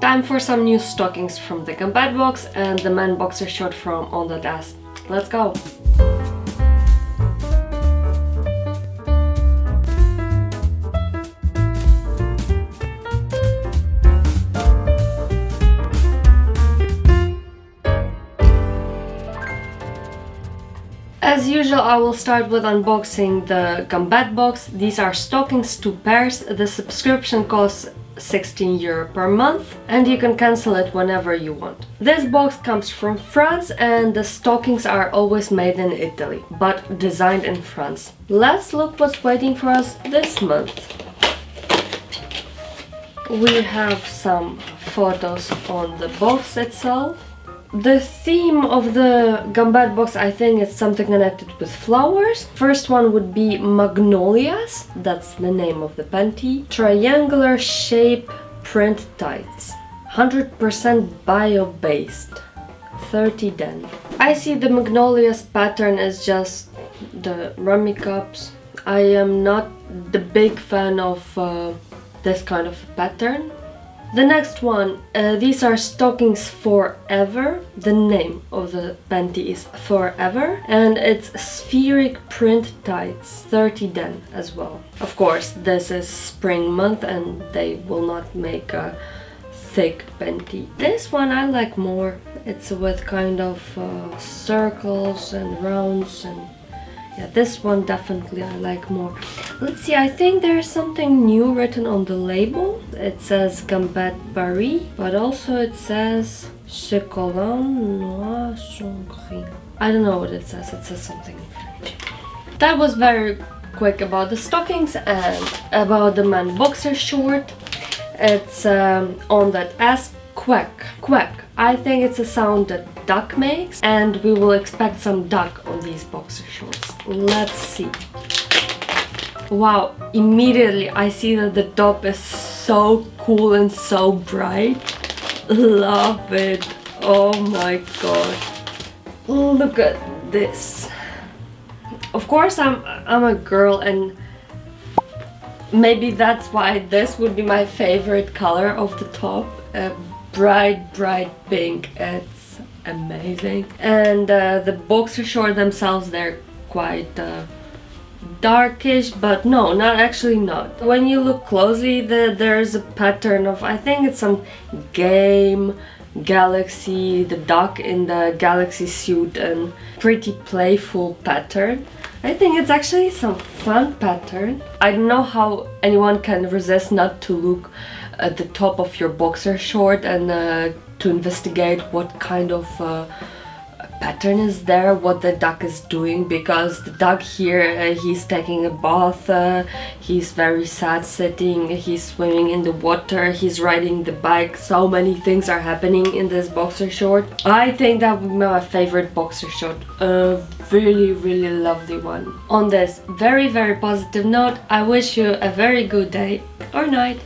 Time for some new stockings from the Combat box and the man boxer short from On That Ass. Let's go! As usual, I will start with unboxing the Combat box. These are stockings, 2 pairs. The subscription costs €16 per month and you can cancel it whenever you want. This box comes from France and the stockings are always made in Italy, but designed in France. Let's look what's waiting for us this month. We have some photos on the box itself. The theme of the Combat box, I think it's something connected with flowers. First one would be Magnolias, that's the name of the panty. Triangular shape print tights, 100% bio-based, 30 den. I see the Magnolias pattern is just the rummy cups. I am not the big fan of this kind of pattern. The next one, these are stockings Forever. The name of the panty is Forever and it's spheric print tights, 30 den as well. Of course, this is spring month and they will not make a thick panty. This one I like more. It's with kind of circles and rounds, and yeah, this one definitely I like more. Let's see, I think there's something new written on the label. It says Combat Paris, but also it says Chocolat Noir Sans Gris. I don't know what it says something in French. That was very quick about the stockings and about the man boxer short. It's On That Ass, quack, quack. I think it's a sound that duck makes and we will expect some duck on these boxer shorts. Let's see. Wow, immediately I see that the top is so cool and so bright. Love it. Oh my god. Look at this. Of course I'm a girl and maybe that's why this would be my favorite color of the top. Bright pink. It's amazing. And the boxer shorts themselves, they're quite darkish, but no, not. When you look closely, there's a pattern of, I think it's some game, galaxy, the duck in the galaxy suit, and pretty playful pattern. I think it's actually some fun pattern. I don't know how anyone can resist not to look at the top of your boxer short and to investigate what kind of pattern is there, what the duck is doing, because the duck here, he's taking a bath, he's very sad sitting, he's swimming in the water, he's riding the bike. So many things are happening in this boxer short. I think that would be my favorite boxer short. A really lovely one. On this very positive note, I wish you a very good day or night.